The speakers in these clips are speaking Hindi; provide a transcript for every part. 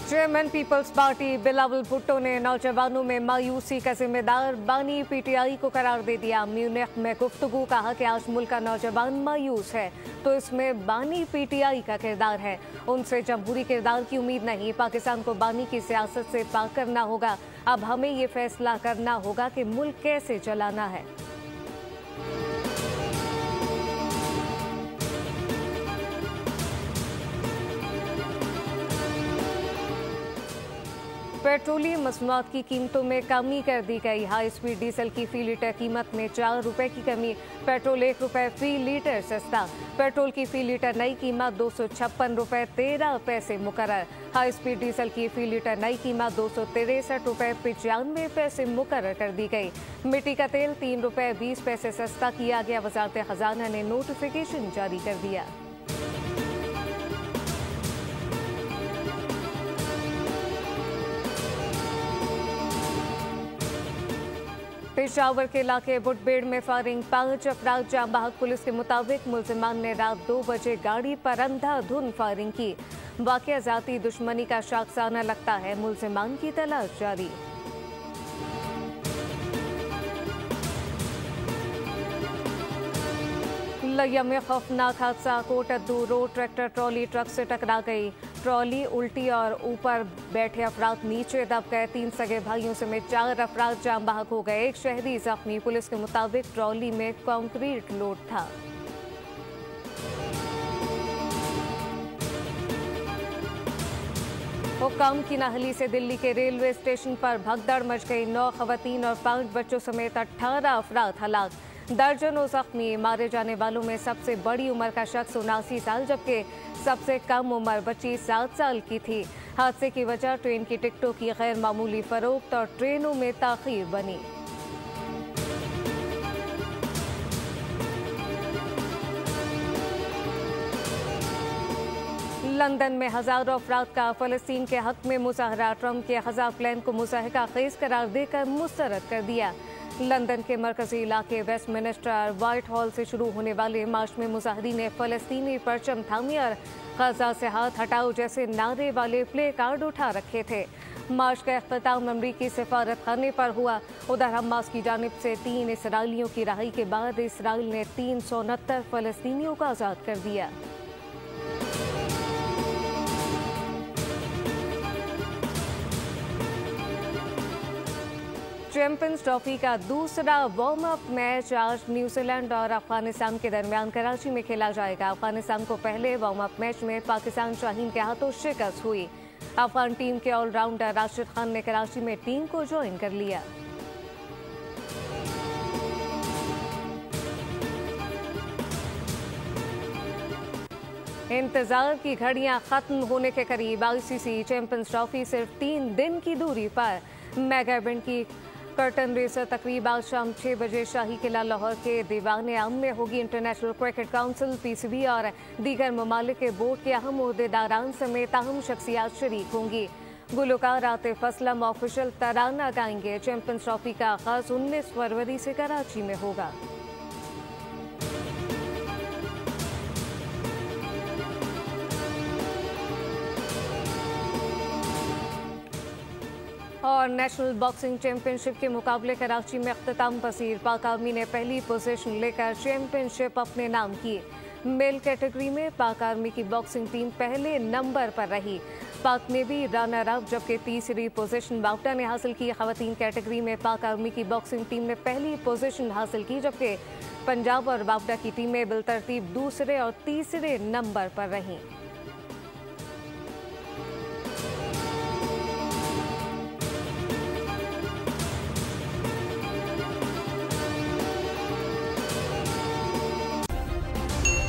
चेयरमैन पीपल्स पार्टी बिलावल भुट्टो ने नौजवानों में मायूसी का जिम्मेदार बानी पीटीआई को करार दे दिया। म्यूनिख में गुफ्तगू कहा कि आज मुल्क का नौजवान मायूस है तो इसमें बानी पीटीआई का किरदार है। उनसे जमहूरी किरदार की उम्मीद नहीं। पाकिस्तान को बानी की सियासत से पाक करना होगा। अब हमें ये फैसला करना होगा कि मुल्क कैसे चलाना है। पेट्रोलियम मसनूआत की कीमतों में कमी कर दी गई। हाई स्पीड डीजल की फी लीटर कीमत में 4 रुपए की कमी। पेट्रोल 1 रुपए फी लीटर सस्ता। पेट्रोल की फी लीटर नई कीमत 256 रुपए 13 पैसे मुकर्रर। हाई स्पीड डीजल की फी लीटर नई कीमत 263 रुपए 95 पैसे मुकर्रर कर दी गई। मिट्टी का तेल 3 रुपए 20 पैसे सस्ता किया गया। वजारत खजाना ने नोटिफिकेशन जारी कर दिया। पेशावर के इलाके बुटबेड़ में फायरिंग, 5 अफराद जाम बहक। पुलिस के मुताबिक मुलजिमान ने रात 2 बजे गाड़ी पर अंधाधुंध फायरिंग की। वाकया जाती दुश्मनी का शाखसाना लगता है। मुलजिमान की तलाश जारी। लिया में खौफनाक हादसा। Kot Addu road tractor trolley truck से टकरा गई। ट्रॉली उल्टी और ऊपर बैठे अफराद नीचे दब गए। 3 सगे भाइयों समेत 4 अफराद जाम बहक हो गए। एक शहरी जख्मी। पुलिस के मुताबिक ट्रॉली में कंक्रीट लोड था। हुक्काम की नाहली से दिल्ली के रेलवे स्टेशन पर भगदड़ मच गई। 9 खवातीन और 5 बच्चों समेत 18 अफराद हलाक। दर्जनों जख्मी। मारे जाने वालों में सबसे बड़ी उम्र का शख्स 79 साल जबकि सबसे कम उम्र बच्ची 7 साल की थी। हादसे की वजह ट्रेन की टिकटों की गैर मामूली फरोख्त और ट्रेनों में ताखीर बनी। लंदन में हजारों अफराद का फलस्तीन के हक में मुजाहरा। ट्रंप के गजा प्लान को मुज़ाहिका खेज करार देकर मुस्तरद कर दिया। लंदन के मरकजी इलाके वेस्टमिनिस्टर व्हाइट हॉल से शुरू होने वाले मार्च में मुजाहिरीन ने फलस्तीनी परचम थामी और गजा से हाथ हटाओ जैसे नारे वाले प्ले कार्ड उठा रखे थे। मार्च का इख्तिताम अमरीकी सिफारत खाने पर हुआ। उधर हमास की जानिब से 3 इसराइलियों की रिहाई के बाद इसराइल ने 369 फलस्तीनियों को आज़ाद कर दिया। चैंपियंस ट्रॉफी का दूसरा वार्म अप मैच आज न्यूजीलैंड और अफगानिस्तान के दरमियान कराची में खेला जाएगा। अफगानिस्तान को पहले वार्म अप मैच में पाकिस्तान शाहीन के हाथों शिकस्त हुई। अफगान टीम के ऑलराउंडर राशिद खान ने कराची में टीम को ज्वाइन कर लिया। इंतजार की घड़ियां खत्म होने के करीब। आईसीसी चैंपियंस ट्रॉफी सिर्फ 3 दिन की दूरी पर। मेगा इवेंट की कर्टन रेसर तकरीब आज शाम 6 बजे शाही किला लाहौर के दीवान आम में होगी। इंटरनेशनल क्रिकेट काउंसिल, पीसीबी और दीगर ममालिक के बोर्ड के अहम ओहदेदारान समेत अहम शख्सियात शरीक होंगी। गुलकार आतिफ असलम ऑफिशियल तराना गाएंगे। चैंपियंस ट्रॉफी का आगाज 19 फरवरी से कराची में होगा। और नेशनल बॉक्सिंग चैंपियनशिप के मुकाबले कराची में अख्तिताम पसीर। पाक आर्मी ने पहली पोजीशन लेकर चैंपियनशिप अपने नाम की। मेल कैटेगरी में पाक आर्मी की बॉक्सिंग टीम पहले नंबर पर रही। पाक ने भी रनर अप जबकि तीसरी पोजीशन बावटा ने हासिल की। खवातीन कैटेगरी में पाक आर्मी की बॉक्सिंग टीम ने पहली पोजीशन हासिल की जबकि पंजाब और बावटा की टीमें बिलतरतीब दूसरे और तीसरे नंबर पर रहीं।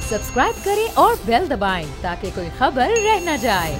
सब्सक्राइब करें और बेल दबाएं ताकि कोई खबर रह न जाए।